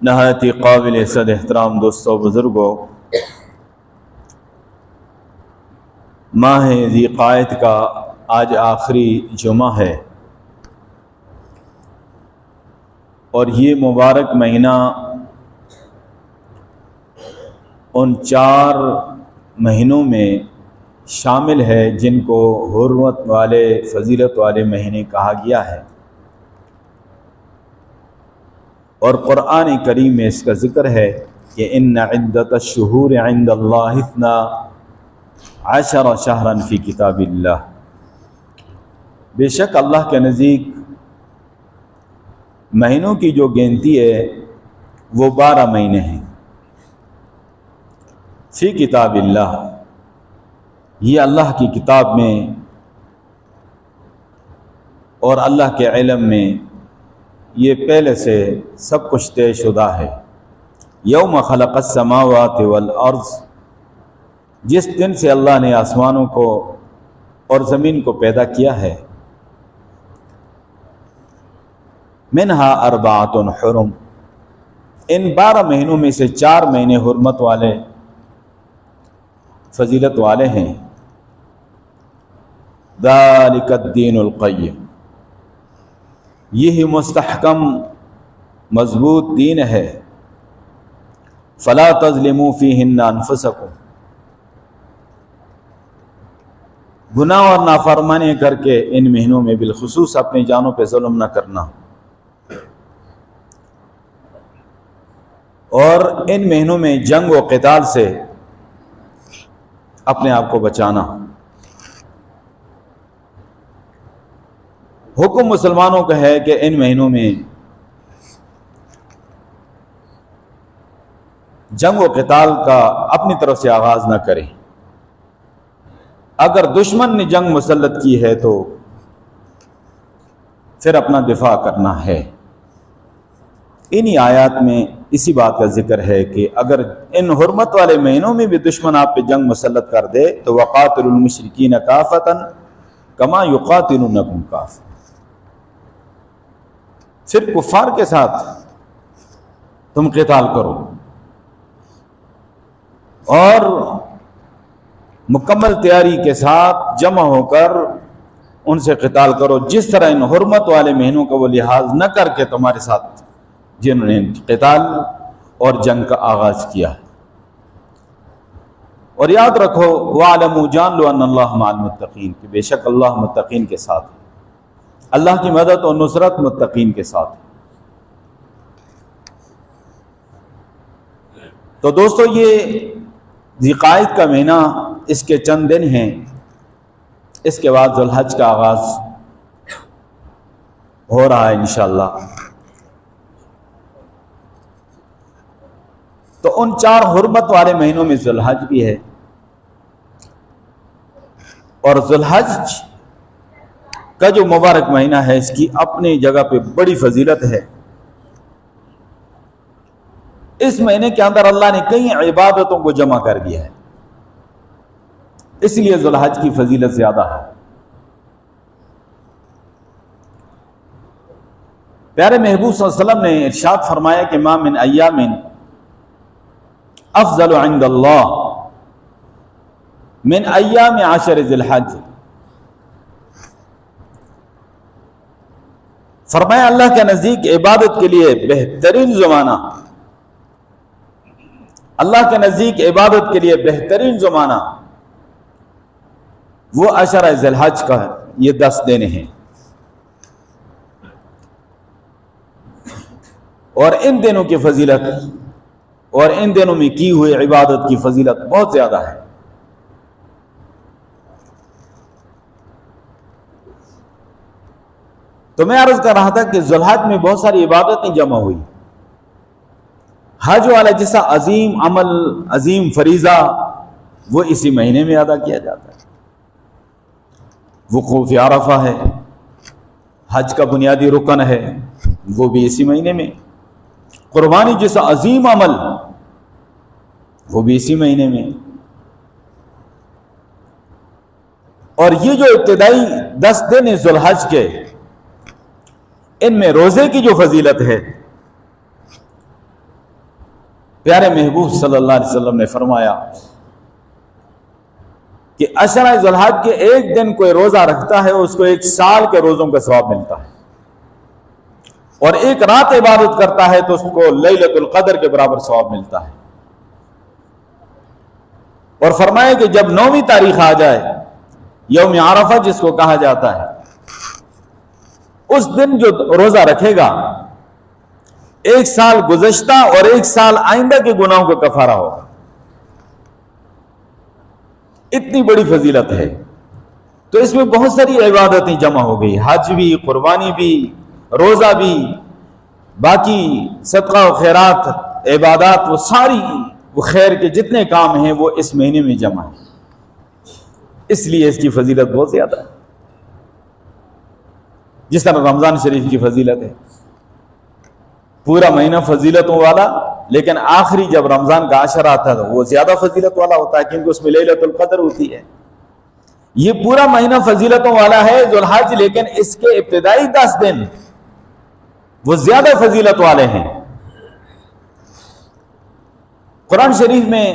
نہایت ہی قابل عزت احترام دوستوں بزرگوں، ماہ ذی قعدہ کا آج آخری جمعہ ہے، اور یہ مبارک مہینہ ان 4 مہینوں میں شامل ہے جن کو حرمت والے فضیلت والے مہینے کہا گیا ہے، اور قرآن کریم میں اس کا ذکر ہے کہ ان عدۃ الشہور عند اللہ 12 شہرا فی کتاب اللہ، بے شک اللہ کے نزدیک مہینوں کی جو گنتی ہے وہ 12 مہینے ہیں، فی کتاب اللہ، یہ اللہ کی کتاب میں اور اللہ کے علم میں یہ پہلے سے سب کچھ طے شدہ ہے۔ یوم خلق السماوات والارض، جس دن سے اللہ نے آسمانوں کو اور زمین کو پیدا کیا ہے، منہا 4 حرم، ان 12 مہینوں میں سے 4 مہینے حرمت والے فضیلت والے ہیں۔ ذالک الدین القیم، یہی مستحکم مضبوط دین ہے۔ فلا تظلموا فیہن انفسکم، گناہ اور نافرمانی کر کے ان مہینوں میں بالخصوص اپنی جانوں پہ ظلم نہ کرنا، اور ان مہینوں میں جنگ و قتال سے اپنے آپ کو بچانا۔ حکم مسلمانوں کا ہے کہ ان مہینوں میں جنگ و قتال کا اپنی طرف سے آغاز نہ کریں، اگر دشمن نے جنگ مسلط کی ہے تو پھر اپنا دفاع کرنا ہے۔ انہی آیات میں اسی بات کا ذکر ہے کہ اگر ان حرمت والے مہینوں میں بھی دشمن آپ پہ جنگ مسلط کر دے تو وَقَاتِلُوا الْمُشْرِكِينَ كَافَةً كَمَا يُقَاتِلُونَكُمْ كَافَةً، صرف کفار کے ساتھ تم قتال کرو اور مکمل تیاری کے ساتھ جمع ہو کر ان سے قتال کرو، جس طرح ان حرمت والے مہینوں کا وہ لحاظ نہ کر کے تمہارے ساتھ جنہوں نے قتال اور جنگ کا آغاز کیا۔ اور یاد رکھو وَاعْلَمُوا، جان لو ان اللہ مع المتقین، کہ بے شک اللہ متقین کے ساتھ ہے، اللہ کی مدد اور نصرت متقین کے ساتھ۔ تو دوستو یہ ذی قعدہ کا مہینہ، اس کے چند دن ہیں، اس کے بعد ذو الحج کا آغاز ہو رہا ہے انشاءاللہ۔ تو ان 4 حرمت والے مہینوں میں ذو الحج بھی ہے، اور ذو الحج کا جو مبارک مہینہ ہے اس کی اپنی جگہ پہ بڑی فضیلت ہے۔ اس مہینے کے اندر اللہ نے کئی عبادتوں کو جمع کر دیا ہے، اس لیے ذو الحج کی فضیلت زیادہ ہے۔ پیارے محبوب صلی اللہ علیہ وسلم نے ارشاد فرمایا کہ ما من ایام افضل عند اللہ من ایام 10 ذی الحج، فرمایا اللہ کے نزدیک عبادت کے لیے بہترین زمانہ، اللہ کے نزدیک عبادت کے لیے بہترین زمانہ وہ 10 ذی الحج کا ہے، یہ 10 دن ہیں، اور ان دنوں کی فضیلت اور ان دنوں میں کی ہوئی عبادت کی فضیلت بہت زیادہ ہے۔ تو میں عرض کر رہا تھا کہ ذو الحج میں بہت ساری عبادتیں جمع ہوئی، حج والا جیسا عظیم عمل، عظیم فریضہ وہ اسی مہینے میں ادا کیا جاتا ہے۔ وقوف عرفہ ہے، حج کا بنیادی رکن ہے، وہ بھی اسی مہینے میں۔ قربانی جیسا عظیم عمل وہ بھی اسی مہینے میں۔ اور یہ جو ابتدائی 10 دن ہیں ذو الحج کے، ان میں روزے کی جو فضیلت ہے پیارے محبوب صلی اللہ علیہ وسلم نے فرمایا کہ عشرہ ذی الحج کے ایک دن کوئی روزہ رکھتا ہے اس کو 1 سال کے روزوں کا ثواب ملتا ہے، اور ایک رات عبادت کرتا ہے تو اس کو لیلۃ القدر کے برابر ثواب ملتا ہے۔ اور فرمایا کہ جب 9ویں تاریخ آ جائے، یوم عرفہ جس کو کہا جاتا ہے، اس دن جو روزہ رکھے گا 1 سال گزشتہ اور 1 سال آئندہ کے گناہوں کا کفارہ ہوگا۔ اتنی بڑی فضیلت ہے، تو اس میں بہت ساری عبادتیں جمع ہو گئی، حج بھی، قربانی بھی، روزہ بھی، باقی صدقہ و خیرات، عبادات، وہ ساری وہ خیر کے جتنے کام ہیں وہ اس مہینے میں جمع ہیں، اس لیے اس کی فضیلت بہت زیادہ ہے۔ جس طرح رمضان شریف کی فضیلت ہے، پورا مہینہ فضیلتوں والا، لیکن آخری جب رمضان کا عشر آتا ہے وہ زیادہ فضیلت والا ہوتا ہے، کیونکہ اس میں لیلۃ القدر ہوتی ہے۔ یہ پورا مہینہ فضیلتوں والا ہے ذو الحج، لیکن اس کے ابتدائی 10 دن وہ زیادہ فضیلت والے ہیں۔ قرآن شریف میں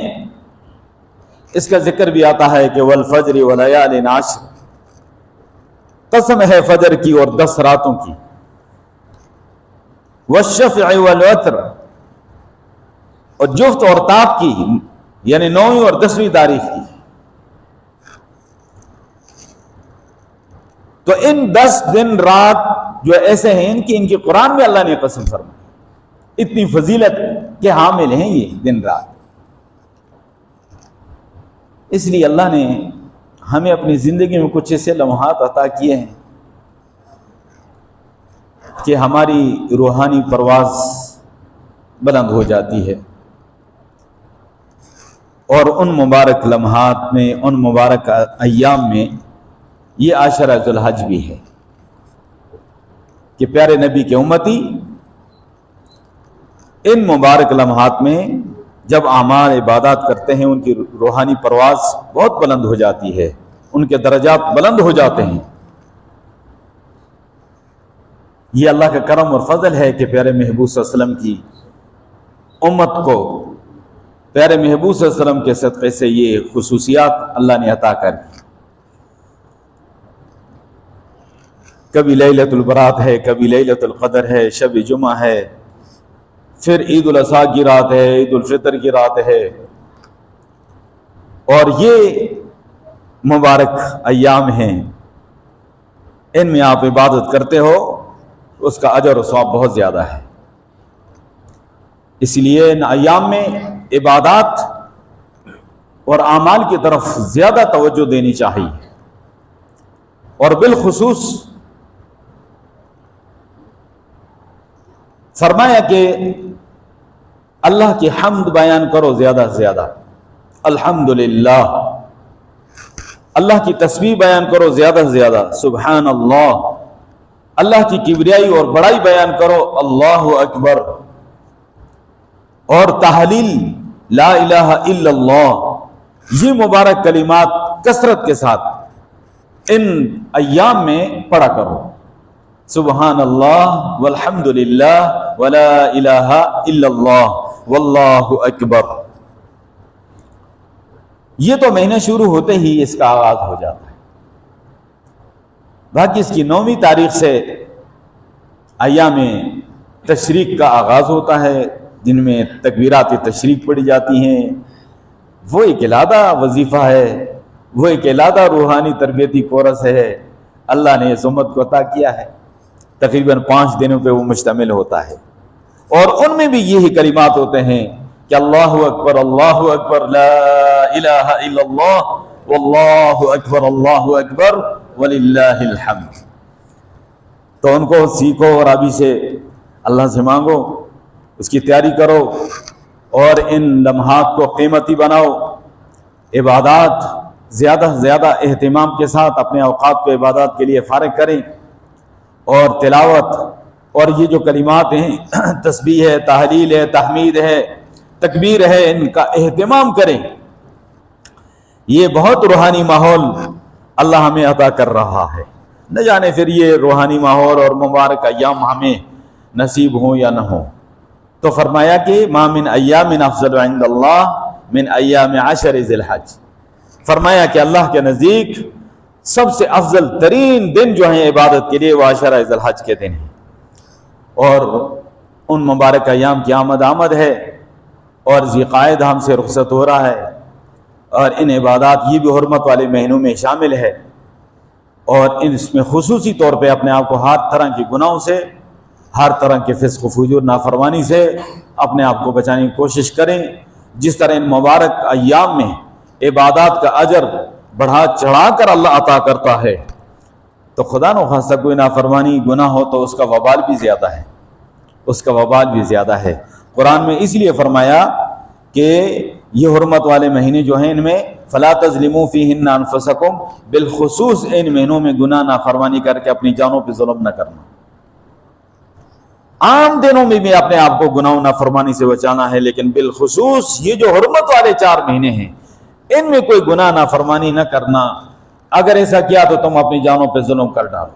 اس کا ذکر بھی آتا ہے کہ والفجر ولیال عشر، قسم ہے فجر کی اور 10 راتوں کی، والشفع والوتر، اور جفت اور طاق کی، یعنی 9ویں اور 10ویں تاریخ کی۔ تو ان 10 دن رات جو ایسے ہیں ان کی قرآن میں اللہ نے قسم فرمائی، اتنی فضیلت کے حامل ہیں یہ دن رات۔ اس لیے اللہ نے ہمیں اپنی زندگی میں کچھ ایسے لمحات عطا کیے ہیں کہ ہماری روحانی پرواز بلند ہو جاتی ہے، اور ان مبارک لمحات میں، ان مبارک ایام میں یہ عشرہ ذی الحج بھی ہے کہ پیارے نبی کے امتی ان مبارک لمحات میں جب اعمال عبادات کرتے ہیں ان کی روحانی پرواز بہت بلند ہو جاتی ہے، ان کے درجات بلند ہو جاتے ہیں۔ یہ اللہ کا کرم اور فضل ہے کہ پیارے محبوب صلی اللہ علیہ وسلم کی امت کو پیارے محبوب صلی اللہ علیہ وسلم کے صدقے سے یہ خصوصیات اللہ نے عطا کر دی۔ کبھی لیلۃ البرات ہے، کبھی لیلۃ القدر ہے، شب جمعہ ہے، پھر عید الاضحیٰ کی رات ہے، عید الفطر کی رات ہے، اور یہ مبارک ایام ہیں، ان میں آپ عبادت کرتے ہو اس کا اجر و ثواب بہت زیادہ ہے۔ اس لیے ان ایام میں عبادات اور اعمال کی طرف زیادہ توجہ دینی چاہیے، اور بالخصوص فرمایا کہ اللہ کی حمد بیان کرو زیادہ سے زیادہ، الحمدللہ، اللہ کی تسبیح بیان کرو زیادہ سے زیادہ، سبحان اللہ، اللہ کی کبریائی اور بڑائی بیان کرو، اللہ اکبر، اور تحلیل لا الہ الا اللہ، یہ مبارک کلمات کثرت کے ساتھ ان ایام میں پڑھا کرو، سبحان اللہ والحمد للہ ولا الہ الا اللہ واللہ اکبر۔ یہ تو مہینہ شروع ہوتے ہی اس کا آغاز ہو جاتا ہے، باقی اس کی 9ویں تاریخ سے ایام تشریق کا آغاز ہوتا ہے، جن میں تکبیرات تشریق پڑھی جاتی ہیں۔ وہ ایک علیحدہ وظیفہ ہے، وہ ایک علیحدہ روحانی تربیتی کورس ہے، اللہ نے اس امت کو عطا کیا ہے، تقریباً 5 دنوں پہ وہ مشتمل ہوتا ہے، اور ان میں بھی یہی کلمات ہوتے ہیں کہ اللہ اکبر لا الہ الا اللہ واللہ اکبر وللہ الحمد۔ تو ان کو سیکھو اور ابھی سے اللہ سے مانگو، اس کی تیاری کرو، اور ان لمحات کو قیمتی بناؤ، عبادات زیادہ سے زیادہ اہتمام کے ساتھ اپنے اوقات کو عبادات کے لیے فارغ کریں، اور تلاوت اور یہ جو کلمات ہیں، تسبیح ہے، تحلیل ہے، تحمید ہے، تکبیر ہے، ان کا اہتمام کریں۔ یہ بہت روحانی ماحول اللہ ہمیں عطا کر رہا ہے، نہ جانے پھر یہ روحانی ماحول اور مبارک ایام ہمیں نصیب ہوں یا نہ ہوں۔ تو فرمایا کہ ما من ایام افضل عند اللہ من ایام عشر ذی الحج، فرمایا کہ اللہ کے نزدیک سب سے افضل ترین دن جو ہیں عبادت کے لیے وہ عشرہ ذی الحج کے دن ہیں، اور ان مبارک ایام کی آمد ہے، اور ذی قعدہ ہم سے رخصت ہو رہا ہے، اور ان عبادات یہ بھی حرمت والے مہینوں میں شامل ہے، اور اس میں خصوصی طور پہ اپنے آپ کو ہر طرح کے گناہوں سے، ہر طرح کے فسق و فجور نافرمانی سے اپنے آپ کو بچانے کی کوشش کریں۔ جس طرح ان مبارک ایام میں عبادات کا اجر بڑھا چڑھا کر اللہ عطا کرتا ہے، تو خدا نخواستہ کوئی نافرمانی گناہ ہو تو اس کا وبال بھی زیادہ ہے، اس کا وبال بھی زیادہ ہے۔ قرآن میں اس لیے فرمایا کہ یہ حرمت والے مہینے جو ہیں ان میں فلا تظلموا فیہن انفسکم، بالخصوص ان مہینوں میں گناہ نافرمانی کر کے اپنی جانوں پہ ظلم نہ کرنا۔ عام دنوں میں بھی اپنے آپ کو گناہ نافرمانی سے بچانا ہے، لیکن بالخصوص یہ جو حرمت والے 4 مہینے ہیں ان میں کوئی گناہ نافرمانی نہ کرنا۔ اگر ایسا کیا تو تم اپنی جانوں پہ ظلم کر ڈالو۔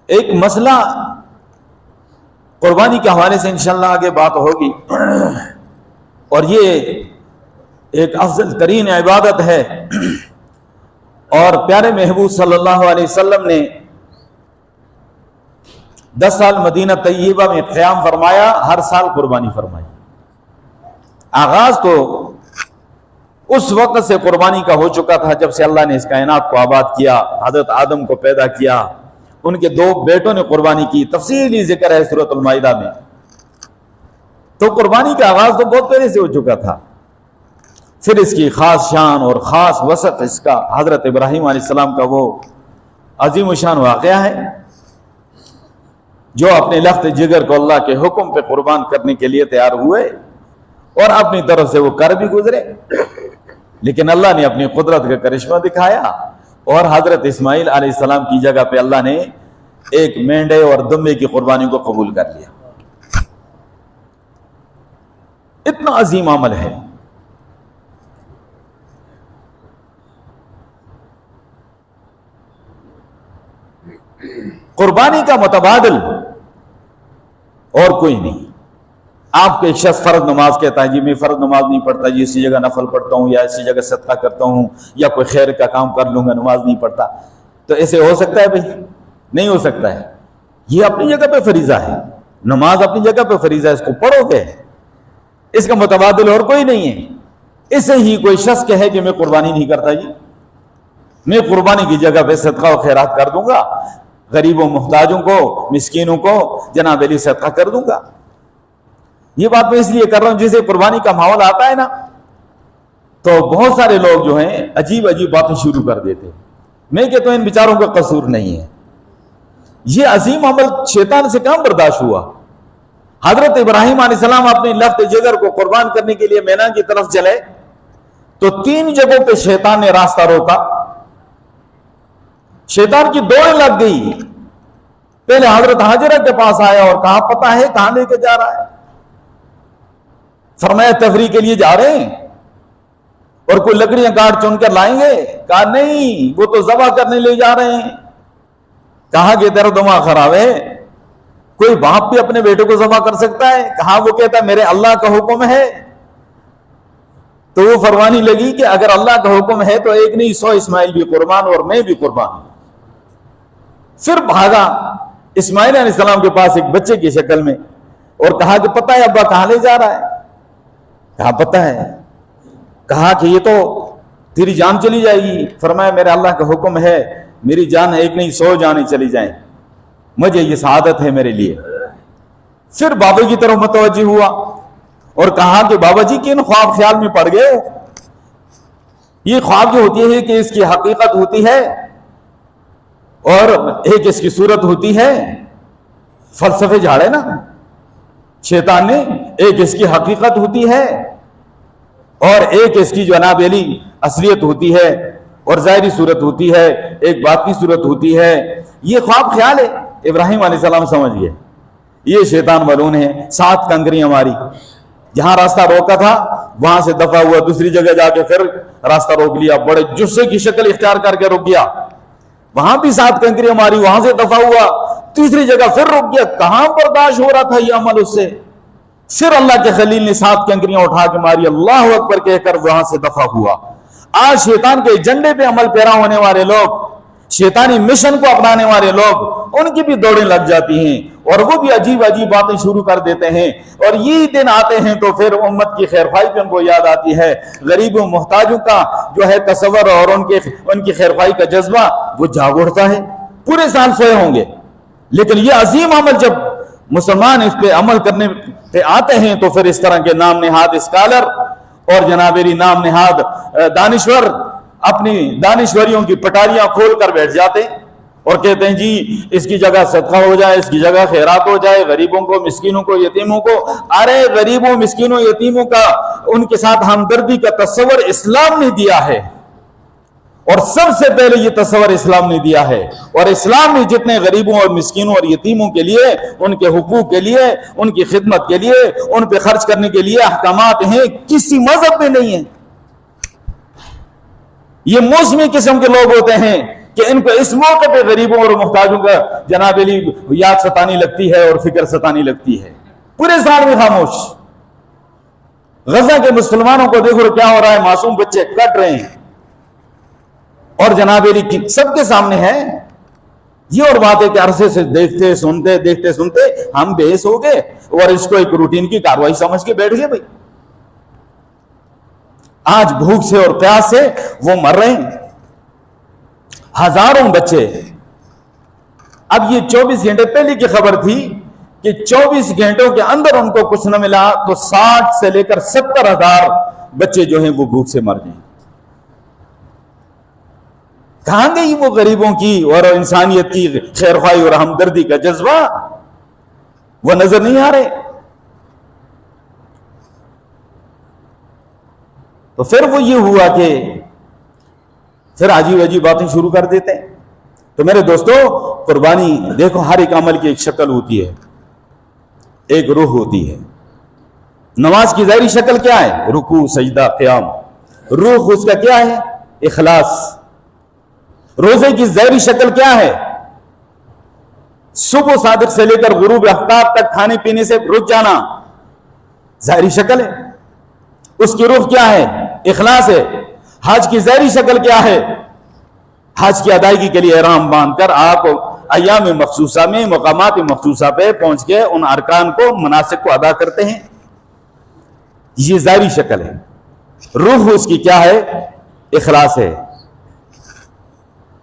ایک مسئلہ قربانی کے حوالے سے انشاءاللہ آگے بات ہوگی، اور یہ ایک افضل ترین عبادت ہے، اور پیارے محبوب صلی اللہ علیہ وسلم نے 10 سال مدینہ طیبہ میں قیام فرمایا، ہر سال قربانی فرمائی۔ آغاز تو اس وقت سے قربانی کا ہو چکا تھا جب سے اللہ نے اس کائنات کو آباد کیا، حضرت آدم کو پیدا کیا، ان کے 2 بیٹوں نے قربانی کی، تفصیلی ذکر ہے سورۃ المائدہ میں۔ تو قربانی کا آغاز تو بہت پہلے سے ہو چکا تھا۔ پھر اس کی خاص شان اور خاص وصف اس کا حضرت ابراہیم علیہ السلام کا وہ عظیم شان واقعہ ہے جو اپنے لخت جگر کو اللہ کے حکم پہ قربان کرنے کے لیے تیار ہوئے، اور اپنی طرف سے وہ کر بھی گزرے، لیکن اللہ نے اپنی قدرت کا کرشمہ دکھایا، اور حضرت اسماعیل علیہ السلام کی جگہ پہ اللہ نے ایک مینڈے اور دمبے کی قربانی کو قبول کر لیا۔ اتنا عظیم عمل ہے۔ قربانی کا متبادل اور کوئی نہیں۔ آپ کو ایک شخص فرض نماز کہتا ہے جی میں فرض نماز نہیں پڑھتا جی، اسی جگہ نفل پڑھتا ہوں، یا اسی جگہ صدقہ کرتا ہوں، یا کوئی خیر کا کام کر لوں گا، نماز نہیں پڑھتا، تو ایسے ہو سکتا ہے؟ بھائی نہیں ہو سکتا ہے۔ یہ اپنی جگہ پہ فریضہ ہے، نماز اپنی جگہ پہ فریضہ ہے، اس کو پڑھو گے، اس کا متبادل اور کوئی نہیں ہے۔ اسے ہی کوئی شخص کہے کہ میں قربانی نہیں کرتا جی، میں قربانی کی جگہ پہ صدقہ و خیرات کر دوں گا، غریبوں محتاجوں کو، مسکینوں کو جناب علی صدقہ کر دوں گا۔ یہ بات میں اس لیے کر رہا ہوں جسے قربانی کا ماحول آتا ہے نا تو بہت سارے لوگ جو ہیں عجیب عجیب باتیں شروع کر دیتے۔ میں کہتا ہوں ان بیچاروں کا قصور نہیں ہے، یہ عظیم عمل شیطان سے کہاں برداشت ہوا۔ حضرت ابراہیم علیہ السلام اپنے لخت جگر کو قربان کرنے کے لیے مینا کی طرف چلے تو 3 جگہوں پہ شیطان نے راستہ روکا، شیطان کی دوڑ لگ گئی۔ پہلے حضرت حاجرہ کے پاس آیا اور کہا پتہ ہے کہاں لے کے جا رہا ہے؟ فرمایا تفریح کے لیے جا رہے ہیں، اور کوئی لکڑیاں کاٹ چن کر لائیں گے؟ کہا نہیں، وہ تو ذبح کرنے لے جا رہے ہیں۔ کہا کہ تیرا دماغ خراب ہے، کوئی باپ بھی اپنے بیٹے کو ذبح کر سکتا ہے؟ کہا وہ کہتا ہے میرے اللہ کا حکم ہے۔ تو وہ فرمانی لگی کہ اگر اللہ کا حکم ہے تو ایک نہیں 100 اسماعیل بھی قربان اور میں بھی قربان ہوں۔ پھر بھاگا اسماعیل علیہ السلام کے پاس ایک بچے کی شکل میں اور کہا کہ پتہ ہے ابا کہاں لے جا رہا ہے؟ کہا پتہ ہے۔ کہا کہ یہ تو تیری جان چلی جائے گی۔ فرمایا میرے اللہ کا حکم ہے، میری جان ایک نہیں 100 جانیں چلی جائیں، مجھے یہ سعادت ہے میرے لیے۔ پھر بابا کی طرف متوجہ ہوا اور کہا کہ بابا جی کن خواب خیال میں پڑ گئے ہو؟ یہ خواب جو ہوتی ہے کہ اس کی حقیقت ہوتی ہے اور ایک اس کی صورت ہوتی ہے، فلسفے جھاڑے نا شیطان نے، ایک اس کی حقیقت ہوتی ہے اور ایک اس کی جناب علی اصلیت ہوتی ہے اور ظاہری صورت ہوتی ہے، ایک باطنی صورت ہوتی ہے۔ یہ خواب خیال ہے۔ ابراہیم علیہ السلام سمجھ گئے یہ شیطان ملعون ہے۔ 7 کنکریاں ماری، جہاں راستہ روکا تھا وہاں سے دفع ہوا، دوسری جگہ جا کے پھر راستہ روک لیا، بڑے جثے کی شکل اختیار کر کے رک گیا۔ وہاں بھی 7 کنکریاں ماری، وہاں سے دفع ہوا، تیسری جگہ پھر رک گیا، کہاں برداشت ہو رہا تھا یہ عمل اس سے؟ پھر اللہ کے خلیل نے 7 کنکریاں اٹھا کے ماری، اللہ اکبر کہہ کر وہاں سے دفع ہوا۔ آج شیطان کے ایجنڈے پہ عمل پیرا ہونے والے لوگ، شیطانی مشن کو اپنانے والے لوگ، ان کی بھی دوڑیں لگ جاتی ہیں اور وہ بھی عجیب عجیب باتیں شروع کر دیتے ہیں، اور یہ دن آتے ہیں تو پھر امت کی خیرخواہی پہ ان کو یاد آتی ہے، غریبوں محتاجوں کا جو ہے تصور اور ان کی خیرخواہی کا جذبہ وہ جاگ اٹھتا ہے۔ پورے سال سوئے ہوں گے، لیکن یہ عظیم عمل جب مسلمان اس پہ عمل کرنے پہ آتے ہیں تو پھر اس طرح کے نام نہاد اسکالر اور جنابیری نام نہاد دانشور اپنی دانشوریوں کی پٹاریاں کھول کر بیٹھ جاتے ہیں اور کہتے ہیں جی اس کی جگہ صدقہ ہو جائے، اس کی جگہ خیرات ہو جائے، غریبوں کو، مسکینوں کو، یتیموں کو۔ ارے غریبوں، مسکینوں، یتیموں کا، ان کے ساتھ ہمدردی کا تصور اسلام نے دیا ہے، اور سب سے پہلے یہ تصور اسلام نے دیا ہے، اور اسلام میں جتنے غریبوں اور مسکینوں اور یتیموں کے لیے، ان کے حقوق کے لیے، ان کی خدمت کے لیے، ان پہ خرچ کرنے کے لیے احکامات ہیں، کسی مذہب میں نہیں ہیں۔ یہ موسمی قسم کے لوگ ہوتے ہیں کہ ان کو اس موقع پہ غریبوں اور محتاجوں کا جناب علی یاد ستانی لگتی ہے اور فکر ستانی لگتی ہے، پورے سال میں خاموش۔ غزہ کے مسلمانوں کو دیکھو کیا ہو رہا ہے، معصوم بچے کٹ رہے ہیں، اور جناب علی سب کے سامنے ہے۔ یہ اور بات ہے کہ عرصے سے دیکھتے سنتے ہم بحث ہو گئے اور اس کو ایک روٹین کی کاروائی سمجھ کے بیٹھ گئے۔ بھائی آج بھوک سے اور پیاس سے وہ مر رہے ہیں، ہزاروں بچے۔ اب یہ 24 گھنٹے پہلے کی خبر تھی کہ 24 گھنٹوں کے اندر ان کو کچھ نہ ملا تو 60 سے لے کر 70,000 بچے جو ہیں وہ بھوک سے مر گئے۔ کہاں گئی وہ غریبوں کی اور انسانیت کی خیرخواہی اور ہمدردی کا جذبہ؟ وہ نظر نہیں آ رہے۔ تو پھر وہ یہ ہوا کہ پھر عجیب عجیب باتیں شروع کر دیتے ہیں۔ تو میرے دوستو، قربانی دیکھو، ہر ایک عمل کی ایک شکل ہوتی ہے، ایک روح ہوتی ہے۔ نماز کی ظاہری شکل کیا ہے؟ رکوع، سجدہ، قیام۔ روح اس کا کیا ہے؟ اخلاص۔ روزے کی ظاہری شکل کیا ہے؟ صبح صادق سے لے کر غروب آفتاب تک کھانے پینے سے رک جانا، ظاہری شکل ہے۔ اس کی روح کیا ہے؟ اخلاص ہے۔ حج کی ظاہری شکل کیا ہے؟ حج کی ادائیگی کے لیے احرام باندھ کر آپ ایام مخصوصہ میں، مقامات مخصوصہ پہ پہنچ کے ان ارکان کو، مناسک کو ادا کرتے ہیں، یہ ظاہری شکل ہے۔ روح اس کی کیا ہے؟ اخلاص ہے۔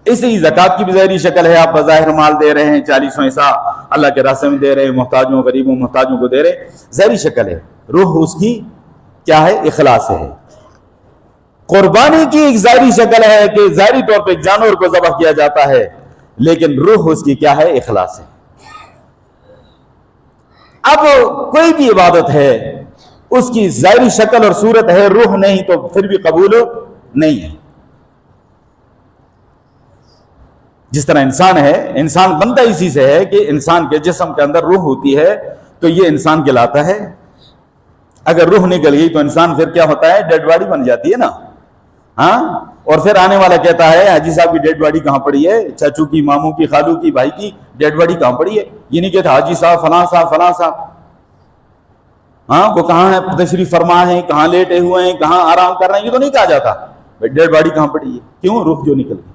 اسی زکوٰۃ کی بھی ظاہری شکل ہے، آپ بظاہر مال دے رہے ہیں، 40واں حصہ اللہ کے راستے میں دے رہے ہیں، محتاجوں، غریبوں محتاجوں کو دے رہے ہیں، ظاہری شکل ہے۔ روح اس کی کیا ہے؟ اخلاص ہے۔ قربانی کی ایک ظاہری شکل ہے کہ ظاہری طور پہ ایک جانور کو ذبح کیا جاتا ہے، لیکن روح اس کی کیا ہے؟ اخلاص ہے۔ اب کوئی بھی عبادت ہے، اس کی ظاہری شکل اور صورت ہے، روح نہیں تو پھر بھی قبول نہیں ہے۔ جس طرح انسان ہے، انسان بنتا اسی سے ہے کہ انسان کے جسم کے اندر روح ہوتی ہے تو یہ انسان کہلاتا ہے۔ اگر روح نکل گئی تو انسان پھر کیا ہوتا ہے؟ ڈیڈ باڈی بن جاتی ہے نا، ہاں۔ اور پھر آنے والا کہتا ہے حاجی صاحب کی ڈیڈ باڈی کہاں پڑی ہے؟ چاچو کی، ماموں کی، خالو کی، بھائی کی ڈیڈ باڈی کہاں پڑی ہے؟ یہ نہیں کہتا حاجی صاحب فلاں صاحب فلاں صاحب، ہاں وہ کہاں ہے، تشریف فرما ہے، کہاں لیٹے ہوئے ہیں، کہاں آرام کر رہے ہیں، یہ تو نہیں کہا جاتا ڈیڈ باڈی کہاں پڑی ہے۔ کیوں؟ روح جو نکل گئی۔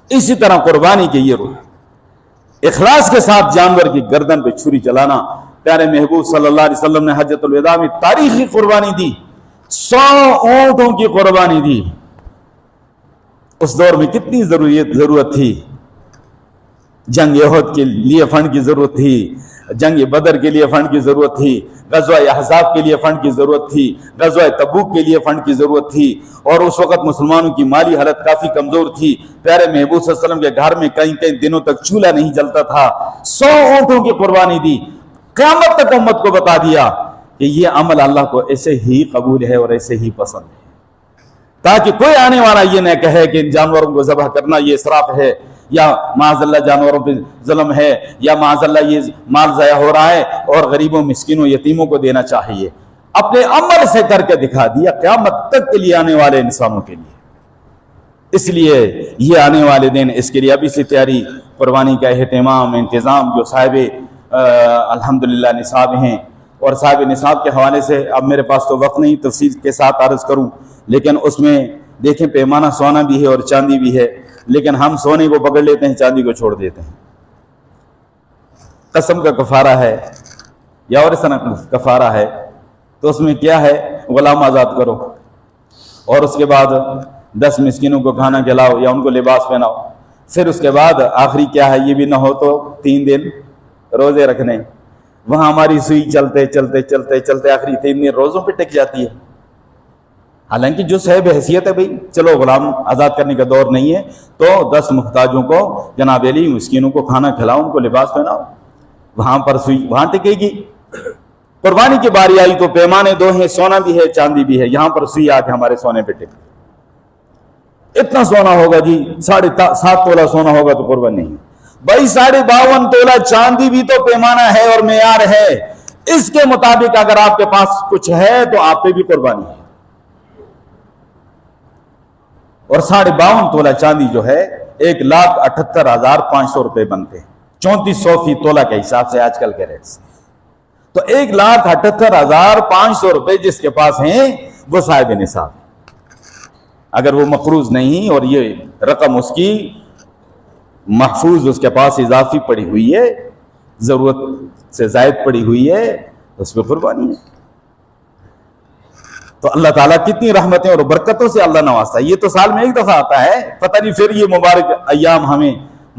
اسی طرح قربانی کی یہ روح، اخلاص کے ساتھ جانور کی گردن پہ چھری چلانا۔ پیارے محبوب صلی اللہ علیہ وسلم نے حجۃ الوداع میں تاریخی قربانی دی، 100 اونٹوں کی قربانی دی۔ اس دور میں کتنی ضرورت تھی، جنگ احد کے لیے فنڈ کی ضرورت تھی، جنگ بدر کے لیے فنڈ کی ضرورت تھی، غزوہ احزاب کے لیے فنڈ کی ضرورت تھی، غزوہ تبوک کے لیے فنڈ کی ضرورت تھی، اور اس وقت مسلمانوں کی مالی حالت کافی کمزور تھی۔ پیارے محبوب صلی اللہ علیہ وسلم کے گھر میں کئی دنوں تک چولہا نہیں جلتا تھا۔ 100 اونٹوں کی قربانی دی، قیامت تک امت کو بتا دیا کہ یہ عمل اللہ کو ایسے ہی قبول ہے اور ایسے ہی پسند ہے، تاکہ کوئی آنے والا یہ نہ کہے کہ ان جانوروں کو ذبح کرنا یہ اسراف ہے، یا معاذ اللہ جانوروں پہ ظلم ہے، یا معاذ اللہ یہ مال ضائع ہو رہا ہے اور غریبوں، مسکینوں، یتیموں کو دینا چاہیے۔ اپنے عمل سے کر کے دکھا دیا قیامت تک کے لیے آنے والے انسانوں کے لیے۔ اس لیے یہ آنے والے دن اس کے لیے ابھی سے تیاری، قربانی کا اہتمام، انتظام، جو صاحب الحمدللہ نصاب ہیں، اور صاحب نصاب کے حوالے سے اب میرے پاس تو وقت نہیں تفصیل کے ساتھ عرض کروں، لیکن اس میں دیکھیں پیمانہ سونا بھی ہے اور چاندی بھی ہے، لیکن ہم سونے کو پکڑ لیتے ہیں، چاندی کو چھوڑ دیتے ہیں۔ قسم کا کفارہ ہے یا اور اس طرح کفارہ ہے، تو اس میں کیا ہے، غلام آزاد کرو اور اس کے بعد 10 مسکینوں کو کھانا کھلاؤ یا ان کو لباس پہناؤ، پھر اس کے بعد آخری کیا ہے، یہ بھی نہ ہو تو 3 دن روزے رکھنے۔ وہاں ہماری سوئی چلتے چلتے چلتے چلتے آخری 3 دن روزوں پہ ٹک جاتی ہے، حالانکہ جو صاحب حیثیت ہے بھئی چلو غلام آزاد کرنے کا دور نہیں ہے تو 10 محتاجوں کو جناب علی مسکینوں کو کھانا کھلاؤ، ان کو لباس پہناؤ، وہاں پر سوئی وہاں ٹکے گی۔ قربانی کی باری آئی تو پیمانے 2 ہیں، سونا بھی ہے چاندی بھی ہے، یہاں پر سوئی آ کے ہمارے سونے پہ ٹک، اتنا سونا ہوگا جی 7.5 تولہ سونا ہوگا تو قربان نہیں بھائی، 52.5 تولہ چاندی بھی تو پیمانہ ہے اور معیار ہے، اس کے مطابق اگر آپ کے پاس کچھ ہے تو آپ پہ بھی قربانی ہے۔ اور 52.5 تولہ چاندی جو ہے 1,78,500 روپے بنتے ہیں، 3400 فی تولہ کے حساب سے آج کل کے ریٹ سے، تو 1,78,500 روپے جس کے پاس ہیں وہ صاحب نصاب ہے۔ اگر وہ مقروض نہیں اور یہ رقم اس کی محفوظ اس کے پاس اضافی پڑی ہوئی ہے، ضرورت سے زائد پڑی ہوئی ہے، اس پہ قربانی ہے۔ تو اللہ تعالیٰ کتنی رحمتیں اور برکتوں سے اللہ نوازتا ہے۔ یہ تو سال میں 1 دفعہ آتا ہے، پتہ نہیں پھر یہ مبارک ایام ہمیں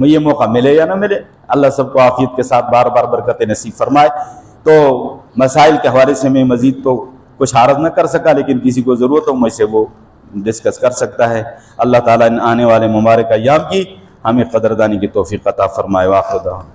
یہ موقع ملے یا نہ ملے۔ اللہ سب کو عافیت کے ساتھ بار بار برکت نصیب فرمائے۔ تو مسائل کے حوالے سے میں مزید تو کچھ عرض نہ کر سکا، لیکن کسی کو ضرورت ہو مجھ سے وہ ڈسکس کر سکتا ہے۔ اللہ تعالیٰ ان آنے والے مبارک ایام کی ہمیں قدردانی کی توفیق عطا فرمائے۔ وآخر دعوانا